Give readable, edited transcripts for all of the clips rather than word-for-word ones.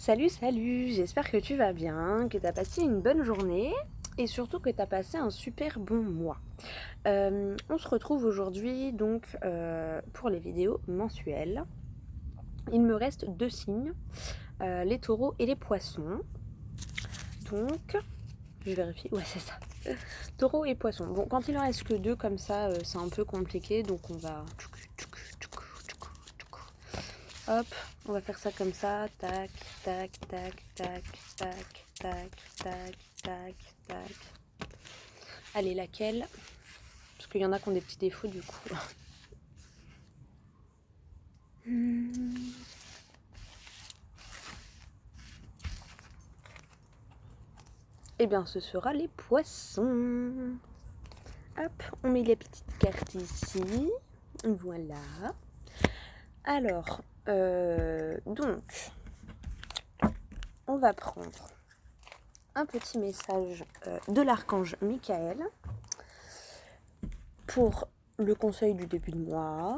Salut, salut, j'espère que tu vas bien, que tu as passé une bonne journée et surtout que tu as passé un super bon mois. On se retrouve aujourd'hui donc pour les vidéos mensuelles. Il me reste deux signes, les taureaux et les poissons. Donc, je vérifie, ouais c'est ça. Taureau et poisson. Bon, quand il en reste que deux comme ça, c'est un peu compliqué, donc on va... Hop, on va faire ça comme ça, tac, tac, tac, tac, tac, tac, tac, tac, tac. Allez, laquelle? Parce qu'il y en a qui ont des petits défauts du coup. Eh bien, ce sera les poissons. Hop, on met les petites cartes ici. Voilà. Alors, donc, on va prendre un petit message de l'archange Michael pour le conseil du début de mois.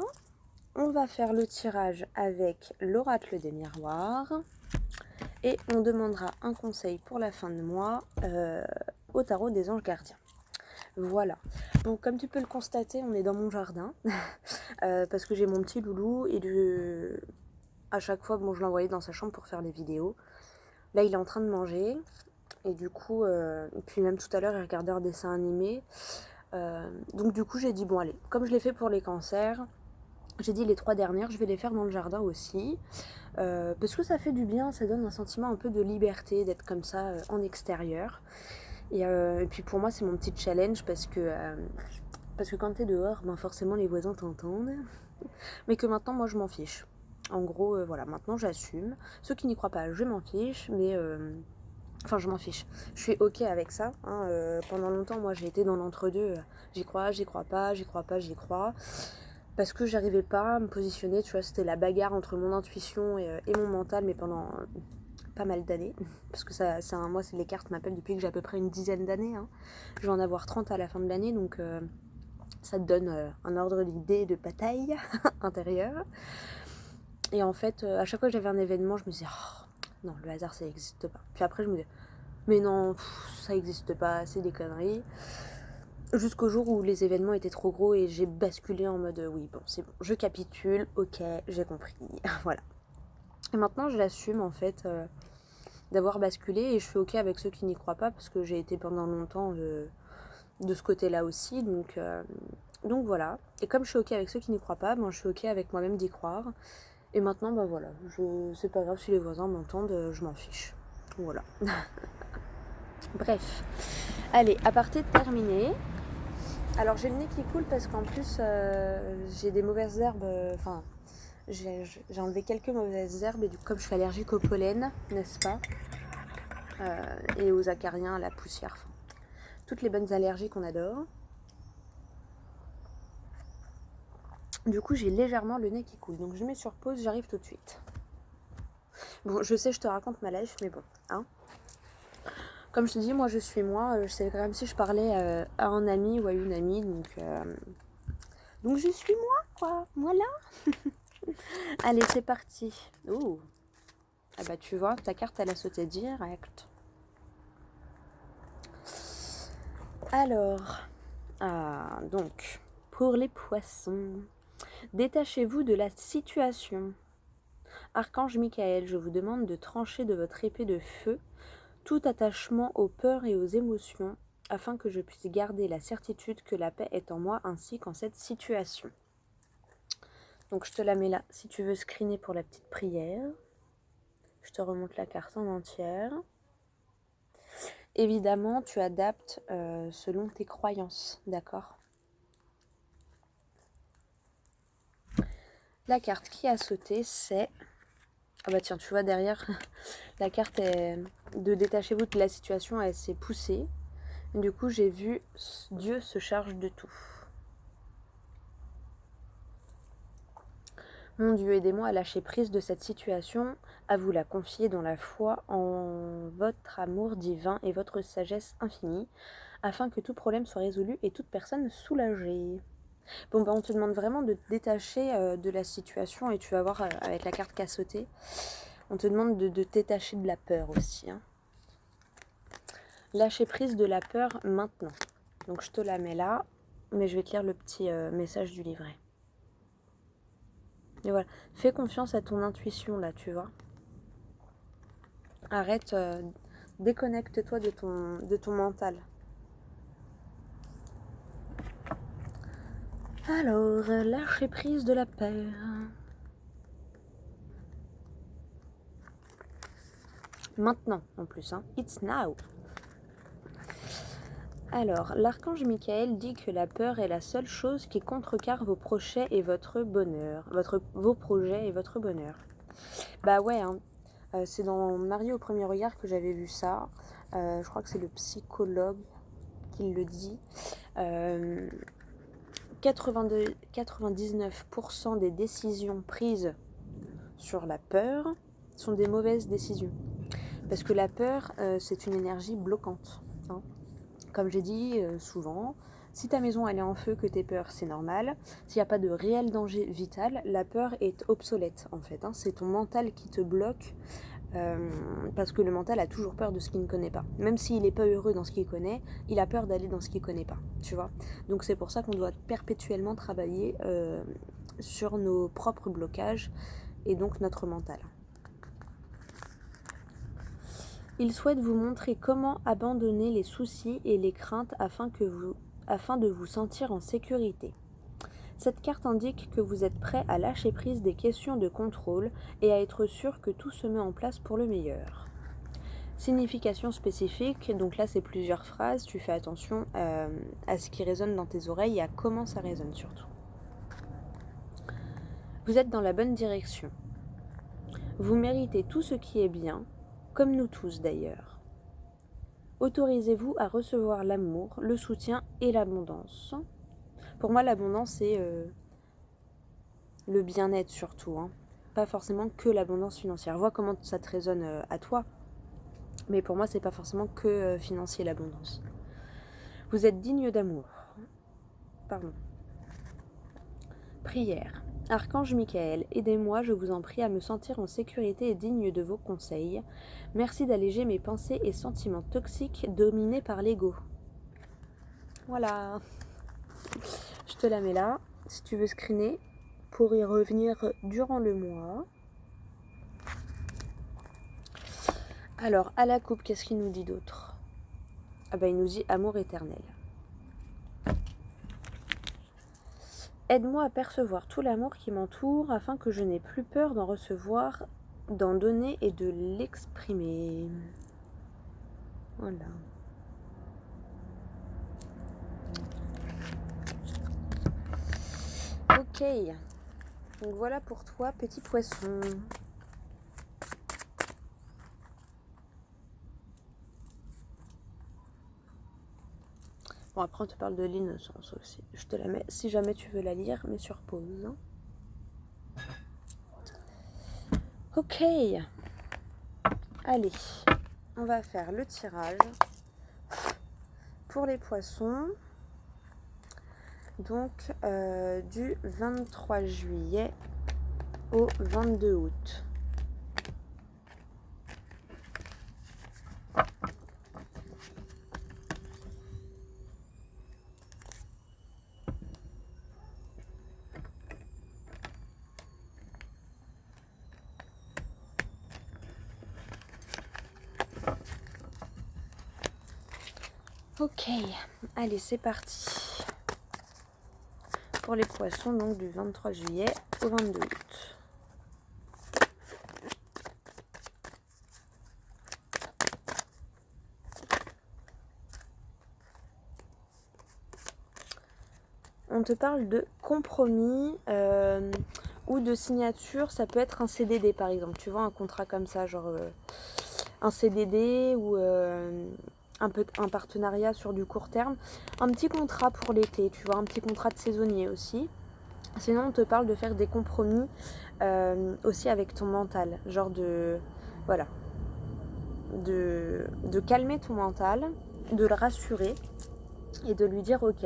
On va faire le tirage avec l'oracle des miroirs et on demandera un conseil pour la fin de mois au tarot des anges gardiens. Voilà. Donc comme tu peux le constater, on est dans mon jardin parce que j'ai mon petit loulou et à chaque fois, bon, je l'envoyais dans sa chambre pour faire les vidéos. Là, il est en train de manger et du coup, puis même tout à l'heure, il regardait un dessin animé. Donc du coup, j'ai dit bon allez, comme je l'ai fait pour les cancers, j'ai dit les 3 dernières, je vais les faire dans le jardin aussi. Parce que ça fait du bien, ça donne un sentiment un peu de liberté d'être comme ça en extérieur. Et puis pour moi, c'est mon petit challenge parce que quand t'es dehors, ben forcément les voisins t'entendent. Mais que maintenant, moi, je m'en fiche. En gros, voilà, maintenant j'assume. Ceux qui n'y croient pas, je m'en fiche, mais... Enfin, je m'en fiche. Je suis ok avec ça. Hein. Pendant longtemps, moi, j'ai été dans l'entre-deux. J'y crois, j'y crois pas, j'y crois pas, j'y crois. Parce que j'arrivais pas à me positionner, tu vois, c'était la bagarre entre mon intuition et mon mental, mais pendant pas mal d'années. Parce que moi, les cartes m'appellent depuis que j'ai à peu près une dizaine d'années. Hein. Je vais en avoir 30 à la fin de l'année, donc ça te donne un ordre d'idée de bataille intérieure. Et en fait, à chaque fois que j'avais un événement, je me disais, oh, non, le hasard, ça n'existe pas. Puis après, je me disais, mais non, ça n'existe pas, c'est des conneries. Jusqu'au jour où les événements étaient trop gros et j'ai basculé en mode oui, bon, c'est bon, je capitule, ok, j'ai compris. Voilà. Et maintenant, je l'assume en fait d'avoir basculé et je suis ok avec ceux qui n'y croient pas parce que j'ai été pendant longtemps de ce côté-là aussi. Donc voilà. Et comme je suis ok avec ceux qui n'y croient pas, ben, je suis ok avec moi-même d'y croire. Et maintenant, ben voilà, c'est pas grave si les voisins m'entendent, je m'en fiche. Voilà. Bref. Allez, aparté terminé. Alors j'ai le nez qui coule parce qu'en plus j'ai des mauvaises herbes, enfin j'ai enlevé quelques mauvaises herbes et comme je suis allergique au pollen, n'est-ce pas, et aux acariens, à la poussière, enfin, toutes les bonnes allergies qu'on adore. Du coup j'ai légèrement le nez qui coule, donc je mets sur pause, j'arrive tout de suite. Bon, je sais, je te raconte ma life, mais bon, hein. Comme je te dis, moi je suis moi, c'est comme si je parlais à un ami ou à une amie, donc je suis moi, quoi, voilà. Allez, c'est parti. Ouh. Ah bah tu vois, ta carte elle a sauté direct. Alors, donc, pour les poissons, détachez-vous de la situation. Archange Michael, je vous demande de trancher de votre épée de feu tout attachement aux peurs et aux émotions afin que je puisse garder la certitude que la paix est en moi ainsi qu'en cette situation. Donc je te la mets là si tu veux screener pour la petite prière. Je te remonte la carte en entière. Évidemment, tu adaptes selon tes croyances, d'accord? La carte qui a sauté, c'est... Ah bah tiens, tu vois derrière, la carte est de détachez-vous de la situation, elle s'est poussée. Du coup, j'ai vu Dieu se charge de tout. Mon Dieu, aidez-moi à lâcher prise de cette situation, à vous la confier dans la foi en votre amour divin et votre sagesse infinie, afin que tout problème soit résolu et toute personne soulagée. Bon, bah, on te demande vraiment de te détacher de la situation et tu vas voir avec la carte qui a sauté. On te demande de te détacher de la peur aussi. Hein. Lâcher prise de la peur maintenant. Donc je te la mets là, mais je vais te lire le petit message du livret. Et voilà, fais confiance à ton intuition là, tu vois. Arrête, déconnecte-toi de ton mental. Alors, lâcher prise de la peur. Maintenant, en plus, hein. It's now. Alors, l'archange Michael dit que la peur est la seule chose qui contrecarre vos projets et votre bonheur. Vos projets et votre bonheur. Bah ouais, hein. C'est dans Marie au premier regard que j'avais vu ça. Je crois que c'est le psychologue qui le dit. 99% des décisions prises sur la peur sont des mauvaises décisions. Parce que la peur, c'est une énergie bloquante. Hein. Comme j'ai dit souvent, si ta maison elle est en feu, que t'aies peur, c'est normal. S'il n'y a pas de réel danger vital, la peur est obsolète en fait. Hein. C'est ton mental qui te bloque parce que le mental a toujours peur de ce qu'il ne connaît pas. Même s'il n'est pas heureux dans ce qu'il connaît, il a peur d'aller dans ce qu'il ne connaît pas. Tu vois. Donc c'est pour ça qu'on doit perpétuellement travailler sur nos propres blocages et donc notre mental. Il souhaite vous montrer comment abandonner les soucis et les craintes afin de vous sentir en sécurité. Cette carte indique que vous êtes prêt à lâcher prise des questions de contrôle et à être sûr que tout se met en place pour le meilleur. Signification spécifique, donc là c'est plusieurs phrases, tu fais attention à ce qui résonne dans tes oreilles et à comment ça résonne surtout. Vous êtes dans la bonne direction. Vous méritez tout ce qui est bien, comme nous tous d'ailleurs. Autorisez-vous à recevoir l'amour, le soutien et l'abondance. Pour moi, l'abondance, c'est le bien-être surtout. Hein. Pas forcément que l'abondance financière. Vois comment ça te résonne à toi. Mais pour moi, c'est pas forcément que financier l'abondance. Vous êtes digne d'amour. Pardon. Prière. Archange Michael, aidez-moi, je vous en prie, à me sentir en sécurité et digne de vos conseils. Merci d'alléger mes pensées et sentiments toxiques dominés par l'ego. Voilà. Je te la mets là, si tu veux screener, pour y revenir durant le mois. Alors, à la coupe, qu'est-ce qu'il nous dit d'autre ? Ah ben, il nous dit amour éternel. Aide-moi à percevoir tout l'amour qui m'entoure afin que je n'ai plus peur d'en recevoir, d'en donner et de l'exprimer. Voilà. Ok. Donc voilà pour toi, petit poisson. Bon, après on te parle de l'innocence aussi. Je te la mets, si jamais tu veux la lire, mais sur pause. Ok. Allez, on va faire le tirage pour les poissons. Donc, du 23 juillet au 22 août. Ok, allez, c'est parti. Pour les poissons, donc du 23 juillet au 22 août. On te parle de compromis ou de signature. Ça peut être un CDD par exemple. Tu vois, un contrat comme ça, genre un CDD ou un partenariat sur du court terme. Un petit contrat pour l'été, tu vois, un petit contrat de saisonnier aussi. Sinon, on te parle de faire des compromis aussi avec ton mental. Genre de... Voilà. De calmer ton mental, de le rassurer et de lui dire ok,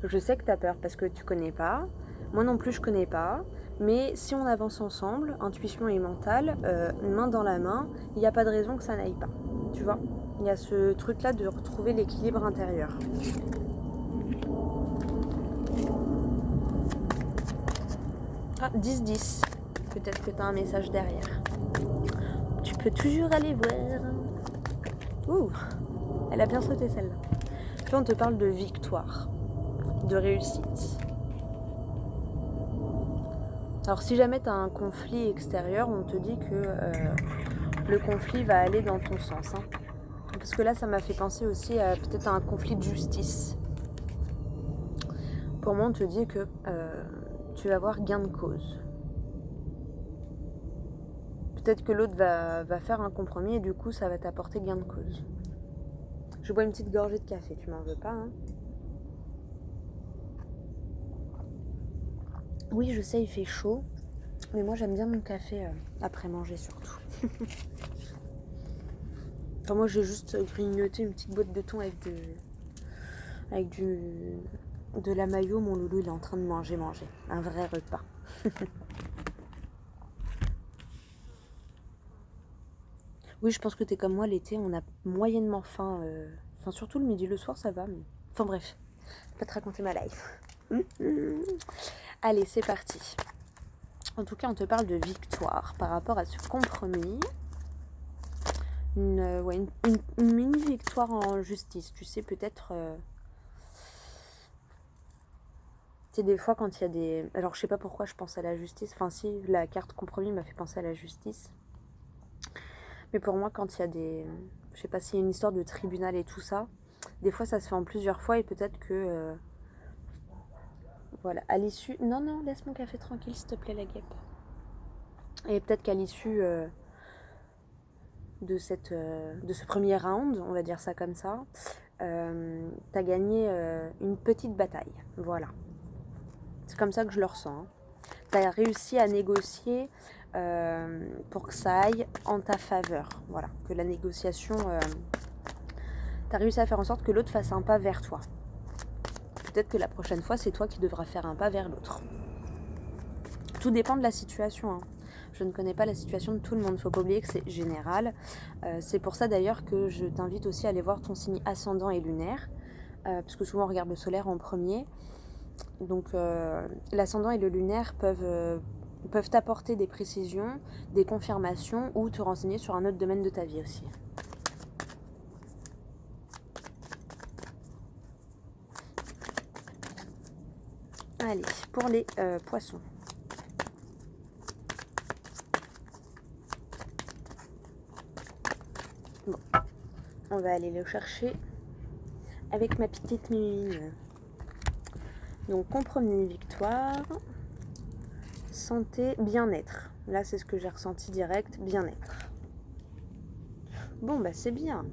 je sais que tu as peur parce que tu connais pas, moi non plus je connais pas, Mais si on avance ensemble, intuition et mental, main dans la main, il n'y a pas de raison que ça n'aille pas. Tu vois, il y a ce truc-là de retrouver l'équilibre intérieur. Ah, 10-10. Peut-être que tu as un message derrière. Tu peux toujours aller voir. Ouh, elle a bien sauté celle-là. Puis on te parle de victoire, de réussite. Alors si jamais tu as un conflit extérieur, on te dit que le conflit va aller dans ton sens. Hein. Parce que là, ça m'a fait penser aussi à peut-être à un conflit de justice. Pour moi, on te dit que tu vas avoir gain de cause. Peut-être que l'autre va faire un compromis et du coup, ça va t'apporter gain de cause. Je bois une petite gorgée de café, tu m'en veux pas, hein? Oui, je sais, il fait chaud, mais moi j'aime bien mon café après manger surtout. Enfin, moi j'ai juste grignoté une petite boîte de thon avec de la mayo. Mon loulou il est en train de manger. Un vrai repas. Oui, je pense que t'es comme moi, l'été, on a moyennement faim. Enfin, surtout le midi, le soir, ça va. Mais... Enfin bref, je vais pas te raconter ma life. Allez, c'est parti. En tout cas, on te parle de victoire par rapport à ce compromis. Une mini-victoire en justice. Tu sais, peut-être... C'est des fois quand il y a des... Alors, je sais pas pourquoi je pense à la justice. Enfin, si, la carte compromis m'a fait penser à la justice. Mais pour moi, quand il y a des... Je sais pas s'il y a une histoire de tribunal et tout ça, des fois, ça se fait en plusieurs fois et peut-être que... Voilà, à l'issue... Non, laisse mon café tranquille, s'il te plaît, la guêpe. Et peut-être qu'à l'issue de ce premier round, on va dire ça comme ça, t'as gagné une petite bataille. Voilà. C'est comme ça que je le ressens. Hein. T'as réussi à négocier pour que ça aille en ta faveur. Voilà, que la négociation... t'as réussi à faire en sorte que l'autre fasse un pas vers toi. Peut-être que la prochaine fois, c'est toi qui devras faire un pas vers l'autre. Tout dépend de la situation. Hein. Je ne connais pas la situation de tout le monde. Faut pas oublier que c'est général. C'est pour ça d'ailleurs que je t'invite aussi à aller voir ton signe ascendant et lunaire. Parce que souvent on regarde le solaire en premier. Donc l'ascendant et le lunaire peuvent t'apporter des précisions, des confirmations ou te renseigner sur un autre domaine de ta vie aussi. Allez, pour les poissons. Bon, on va aller le chercher avec ma petite mine. Donc, compromis, victoire, santé, bien-être. Là, c'est ce que j'ai ressenti direct, bien-être. Bon, bah c'est bien.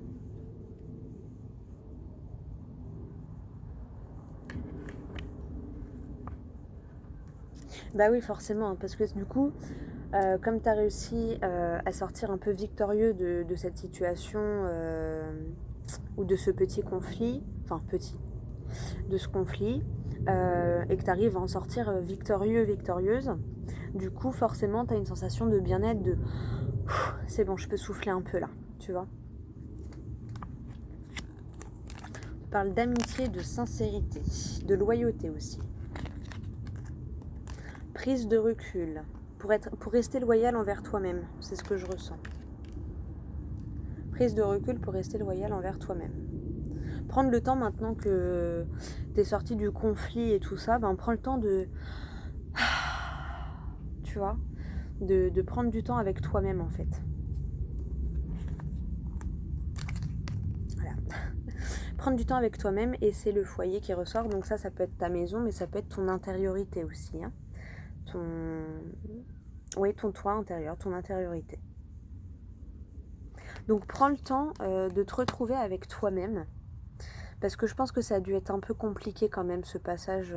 Bah oui, forcément, parce que du coup, comme tu as réussi à sortir un peu victorieux de cette situation ou de ce petit conflit, de ce conflit, et que tu arrives à en sortir victorieuse, du coup, forcément, tu as une sensation de bien-être, de c'est bon, je peux souffler un peu là, tu vois. On parle d'amitié, de sincérité, de loyauté aussi. Prise de recul, pour rester loyal envers toi-même, c'est ce que je ressens. Prise de recul pour rester loyal envers toi-même. Prendre le temps maintenant que t'es sorti du conflit et tout ça, prends le temps de... Tu vois, de prendre du temps avec toi-même en fait. Voilà. Prendre du temps avec toi-même et c'est le foyer qui ressort. Donc ça peut être ta maison, mais ça peut être ton intériorité aussi. Hein. Ton toit intérieur, ton intériorité. Donc prends le temps de te retrouver avec toi-même. Parce que je pense que ça a dû être un peu compliqué quand même ce passage,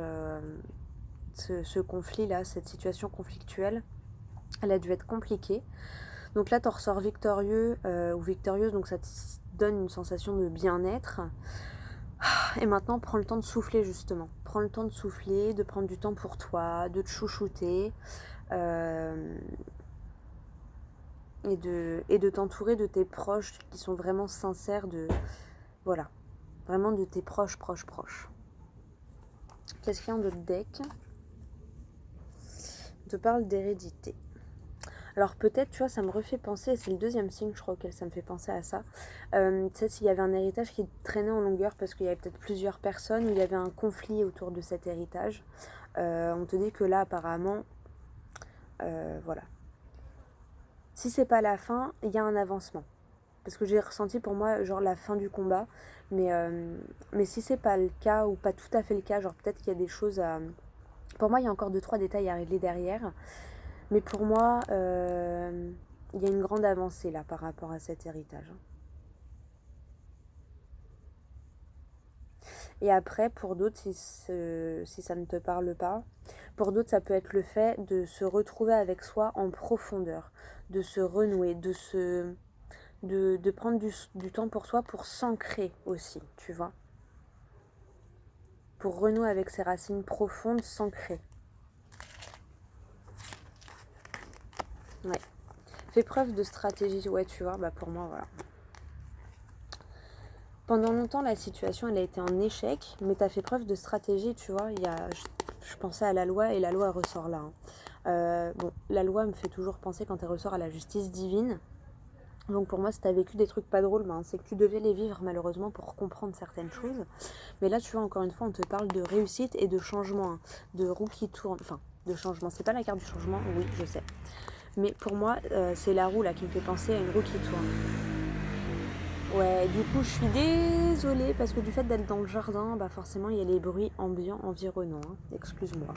ce conflit-là, cette situation conflictuelle. Elle a dû être compliquée. Donc là, tu en ressors victorieux ou victorieuse, donc ça te donne une sensation de bien-être. Et maintenant, prends le temps de souffler justement. Prends le temps de souffler, de prendre du temps pour toi, de te chouchouter. et de t'entourer de tes proches qui sont vraiment sincères, voilà, vraiment de tes proches. Qu'est-ce qu'il y a dans d'autres decks? On te parle d'hérédité. Alors peut-être, tu vois, ça me refait penser, c'est le deuxième signe, je crois, auquel ça me fait penser à ça. Tu sais, s'il y avait un héritage qui traînait en longueur parce qu'il y avait peut-être plusieurs personnes, ou il y avait un conflit autour de cet héritage, on te dit que là, apparemment, voilà. Si c'est pas la fin, il y a un avancement. Parce que j'ai ressenti pour moi, genre, la fin du combat. Mais si c'est pas le cas, ou pas tout à fait le cas, genre, peut-être qu'il y a des choses à... Pour moi, il y a encore 2-3 détails à régler derrière. Mais pour moi, il y a une grande avancée là par rapport à cet héritage. Et après, pour d'autres, si ça ne te parle pas, pour d'autres, ça peut être le fait de se retrouver avec soi en profondeur, de se renouer, de prendre du temps pour soi, pour s'ancrer aussi, tu vois. Pour renouer avec ses racines profondes, s'ancrer. Ouais. Fais preuve de stratégie, ouais, tu vois, bah pour moi, voilà. Pendant longtemps, la situation, elle a été en échec, mais tu as fait preuve de stratégie, tu vois. Je pensais à la loi, et la loi, elle ressort là. Bon, la loi me fait toujours penser quand elle ressort à la justice divine. Donc pour moi, si tu as vécu des trucs pas drôles, ben, c'est que tu devais les vivre malheureusement pour comprendre certaines choses. Mais là, tu vois, encore une fois, on te parle de réussite et de changement, hein, de roue qui tourne. Enfin, de changement. C'est pas la carte du changement, oui, je sais. Mais pour moi, c'est la roue là qui me fait penser à une roue qui tourne. Ouais, du coup, je suis désolée parce que du fait d'être dans le jardin, bah forcément, il y a les bruits ambiants environnants. Hein. Excuse-moi.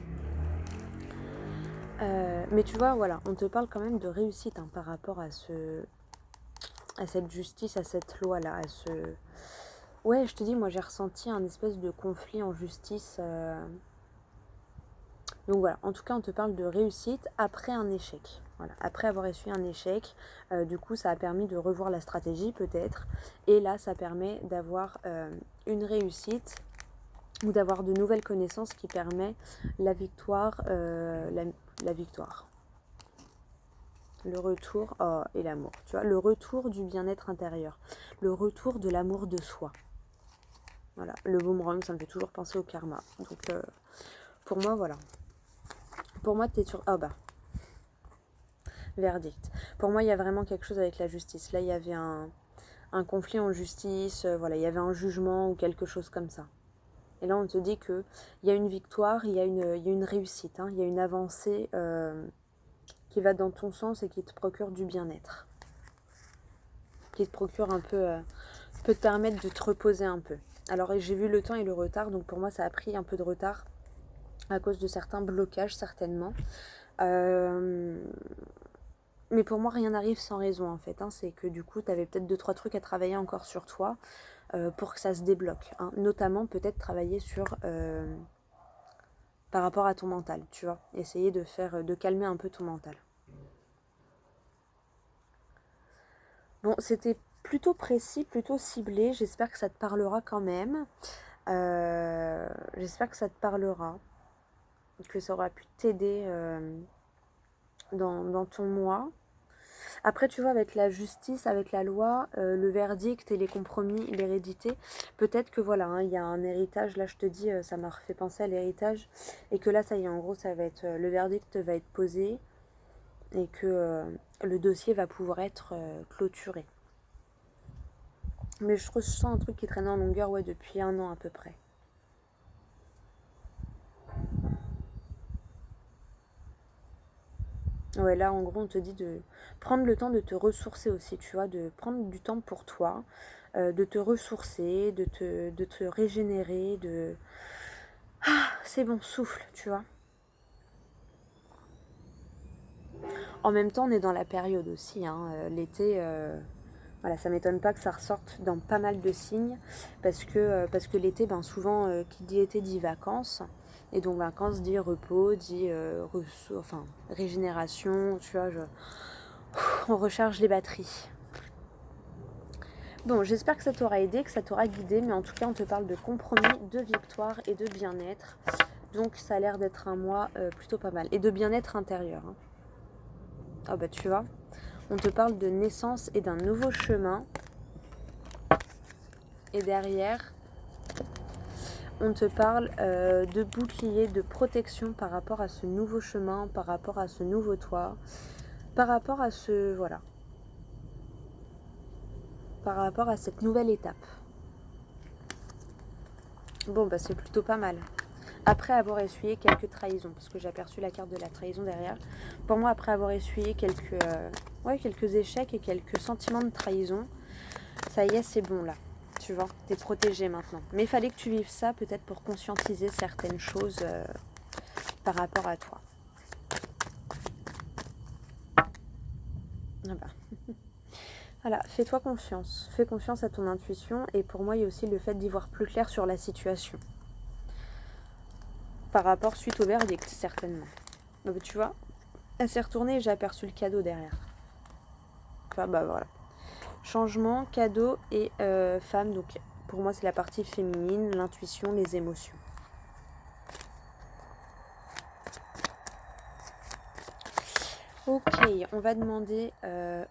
Mais tu vois, voilà, on te parle quand même de réussite hein, par rapport à cette justice, à cette loi-là, à ce... Ouais, je te dis, moi, j'ai ressenti un espèce de conflit en justice. Donc voilà, en tout cas, on te parle de réussite après un échec. Voilà. Après avoir essuyé un échec, du coup, ça a permis de revoir la stratégie peut-être. Et là, ça permet d'avoir une réussite ou d'avoir de nouvelles connaissances qui permet la victoire, la victoire. Le retour et l'amour. Tu vois, le retour du bien-être intérieur. Le retour de l'amour de soi. Voilà, le boomerang, ça me fait toujours penser au karma. Donc, pour moi, voilà. Pour moi, t'es sur... Ah bah. Verdict. Pour moi, il y a vraiment quelque chose avec la justice. Là, il y avait un conflit en justice, voilà, il y avait un jugement ou quelque chose comme ça. Et là, on te dit qu'il y a une victoire, il y a une réussite, hein, il y a une avancée qui va dans ton sens et qui te procure du bien-être. Qui te procure un peu, peut te permettre de te reposer un peu. Alors, j'ai vu le temps et le retard, donc pour moi, ça a pris un peu de retard à cause de certains blocages, certainement. Mais pour moi, rien n'arrive sans raison, en fait. Hein. C'est que du coup, tu avais peut-être 2-3 trucs à travailler encore sur toi pour que ça se débloque. Hein. Notamment, peut-être travailler sur... par rapport à ton mental, tu vois. Essayer de calmer un peu ton mental. Bon, c'était plutôt précis, plutôt ciblé. J'espère que ça te parlera quand même. J'espère que ça te parlera. Que ça aura pu t'aider dans ton mois. Après, tu vois, avec la justice, avec la loi, le verdict et les compromis, l'hérédité, peut-être que voilà, hein, il y a un héritage, là je te dis, ça m'a refait penser à l'héritage, et que là, ça y est, en gros, ça va être, le verdict va être posé, et que le dossier va pouvoir être clôturé. Mais je ressens un truc qui traînait en longueur, ouais, depuis 1 an à peu près. Ouais, là, en gros, on te dit de prendre le temps de te ressourcer aussi, tu vois, de prendre du temps pour toi, de te ressourcer, de te régénérer, de... Ah, c'est bon, souffle, tu vois. En même temps, on est dans la période aussi, hein, l'été... Voilà, ça m'étonne pas que ça ressorte dans pas mal de signes, parce que l'été, ben, souvent, qui dit été dit vacances, et donc vacances dit repos, dit régénération, tu vois, on recharge les batteries. Bon, j'espère que ça t'aura aidé, que ça t'aura guidé, mais en tout cas, on te parle de compromis, de victoire et de bien-être. Donc ça a l'air d'être un mois plutôt pas mal. Et de bien-être intérieur. Hein. Ah bah tu vois, on te parle de naissance et d'un nouveau chemin. Et derrière, on te parle de bouclier, de protection par rapport à ce nouveau chemin, par rapport à ce nouveau toit, par rapport à ce... voilà. Par rapport à cette nouvelle étape. Bon, bah c'est plutôt pas mal. Après avoir essuyé quelques trahisons, parce que j'ai aperçu la carte de la trahison derrière. Pour moi, après avoir essuyé quelques échecs et quelques sentiments de trahison, ça y est, c'est bon là. Tu vois, t'es protégé maintenant. Mais il fallait que tu vives ça peut-être pour conscientiser certaines choses par rapport à toi. Ah bah. Voilà, fais-toi confiance. Fais confiance à ton intuition. Et pour moi, il y a aussi le fait d'y voir plus clair sur la situation. Par rapport suite au verdict, certainement. Bah, tu vois, elle s'est retournée et j'ai aperçu le cadeau derrière. Enfin, bah voilà. Changement, cadeau et femme. Donc pour moi, c'est la partie féminine, l'intuition, les émotions. Ok, on va demander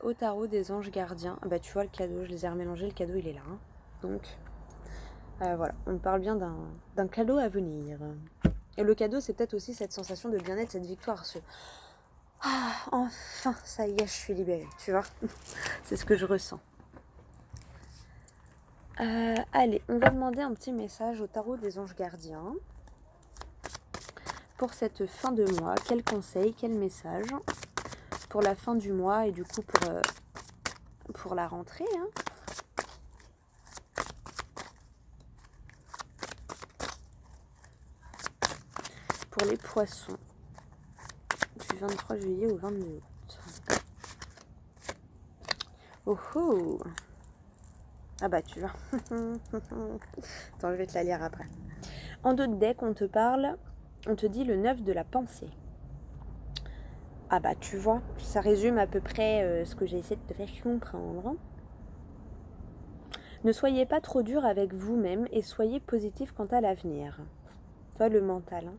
au tarot des anges gardiens. Bah tu vois le cadeau, je les ai remélangés, le cadeau il est là. Hein. Donc voilà, on parle bien d'un cadeau à venir. Et le cadeau c'est peut-être aussi cette sensation de bien-être, cette victoire. Ah, enfin, ça y est, je suis libérée, tu vois. C'est ce que je ressens. Allez, on va demander un petit message au tarot des anges gardiens. Pour cette fin de mois, quel conseil, quel message pour la fin du mois et du coup pour la rentrée. Hein. Pour les poissons, du 23 juillet au 22 août. Oh oh. Ah bah tu vois. Attends, je vais te la lire après. En dos de deck, on te dit le 9 de la pensée. Ah bah tu vois, ça résume à peu près ce que j'ai essayé de te faire comprendre. Ne soyez pas trop dur avec vous-même et soyez positif quant à l'avenir. Toi, le mental. Hein.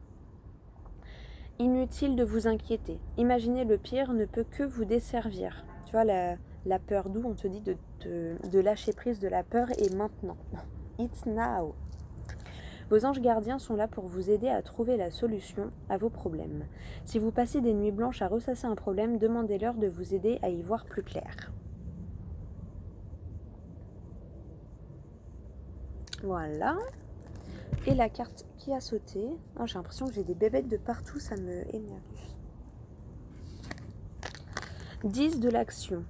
Inutile de vous inquiéter. Imaginez le pire ne peut que vous desservir. Tu vois, la peur, d'où on te dit de lâcher prise de la peur et maintenant. It's now. Vos anges gardiens sont là pour vous aider à trouver la solution à vos problèmes. Si vous passez des nuits blanches à ressasser un problème, demandez-leur de vous aider à y voir plus clair. Voilà. Et la carte qui a sauté. Oh, j'ai l'impression que j'ai des bébêtes de partout, ça me énerve. 10 de l'action.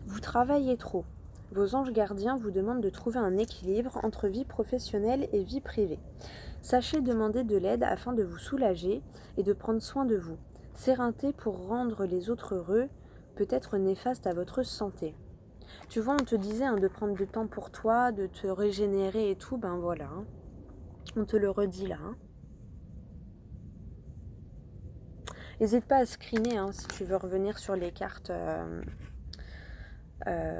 Vous travaillez trop. Vos anges gardiens vous demandent de trouver un équilibre entre vie professionnelle et vie privée. Sachez demander de l'aide afin de vous soulager et de prendre soin de vous. S'éreinter pour rendre les autres heureux peut être néfaste à votre santé. Tu vois, on te disait de prendre du temps pour toi, de te régénérer et tout, ben voilà. Hein. On te le redit là. Hein. N'hésite pas à screener hein, si tu veux revenir sur les cartes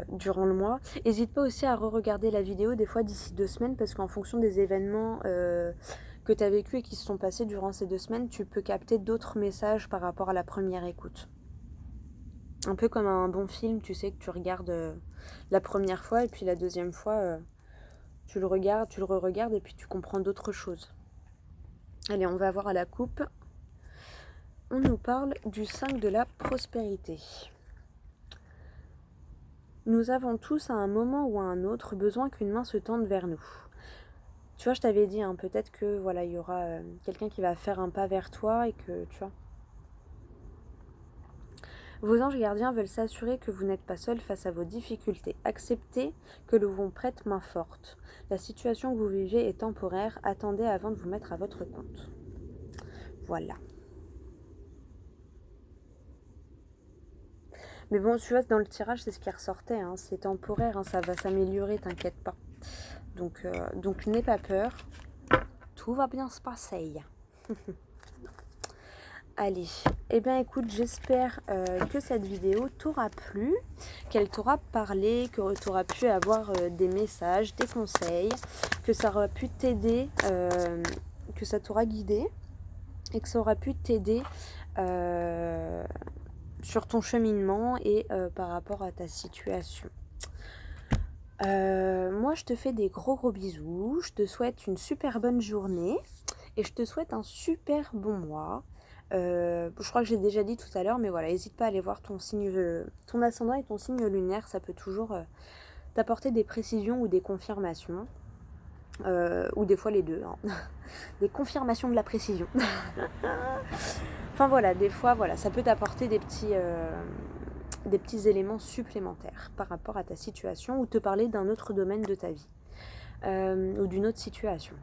durant le mois. N'hésite pas aussi à re-regarder la vidéo des fois d'ici 2 semaines parce qu'en fonction des événements que tu as vécu et qui se sont passés durant ces 2 semaines, tu peux capter d'autres messages par rapport à la première écoute. Un peu comme un bon film, tu sais que tu regardes la première fois et puis la deuxième fois, tu le regardes, tu le re-regardes et puis tu comprends d'autres choses. Allez, on va voir à la coupe. On nous parle du 5 de la prospérité. Nous avons tous à un moment ou à un autre besoin qu'une main se tende vers nous. Tu vois, je t'avais dit, hein, peut-être que voilà, il y aura quelqu'un qui va faire un pas vers toi et que, tu vois. Vos anges gardiens veulent s'assurer que vous n'êtes pas seul face à vos difficultés. Acceptez que l'on vous prête main forte. La situation que vous vivez est temporaire. Attendez avant de vous mettre à votre compte. Voilà. Mais bon, tu vois, dans le tirage, c'est ce qui ressortait. Hein. C'est temporaire, hein, ça va s'améliorer, t'inquiète pas. Donc n'aie pas peur. Tout va bien se passer. Allez, eh bien écoute, j'espère que cette vidéo t'aura plu, qu'elle t'aura parlé, que tu auras pu avoir des messages, des conseils, que ça aura pu t'aider, que ça t'aura guidé. et que ça aura pu t'aider sur ton cheminement et par rapport à ta situation. Moi, je te fais des gros bisous. Je te souhaite une super bonne journée et je te souhaite un super bon mois. Je crois que j'ai déjà dit tout à l'heure, mais voilà, n'hésite pas à aller voir ton signe, ton ascendant et ton signe lunaire. Ça peut toujours t'apporter des précisions ou des confirmations. Ou des fois les deux. Hein. Des confirmations de la précision. Enfin voilà, des fois, voilà, ça peut t'apporter des petits éléments supplémentaires par rapport à ta situation ou te parler d'un autre domaine de ta vie ou d'une autre situation.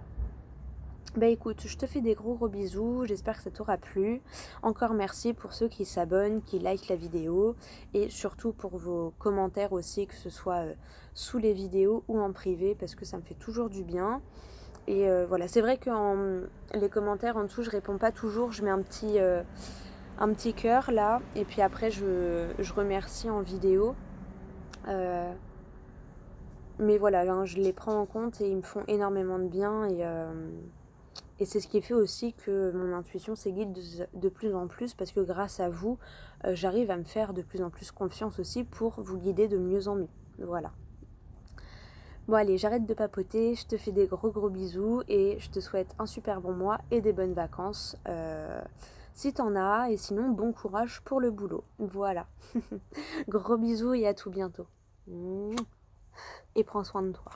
Bah écoute, je te fais des gros bisous, j'espère que ça t'aura plu. Encore merci pour ceux qui s'abonnent, qui likent la vidéo et surtout pour vos commentaires aussi, que ce soit sous les vidéos ou en privé parce que ça me fait toujours du bien. Et voilà, c'est vrai que les commentaires en dessous, je réponds pas toujours, je mets un petit cœur là et puis après je remercie en vidéo. Mais voilà, hein, je les prends en compte et ils me font énormément de bien et c'est ce qui fait aussi que mon intuition s'aiguise de plus en plus parce que grâce à vous, j'arrive à me faire de plus en plus confiance aussi pour vous guider de mieux en mieux. Voilà. Bon allez, j'arrête de papoter, je te fais des gros bisous et je te souhaite un super bon mois et des bonnes vacances si t'en as et sinon bon courage pour le boulot. Voilà. Gros bisous et à tout bientôt. Et prends soin de toi.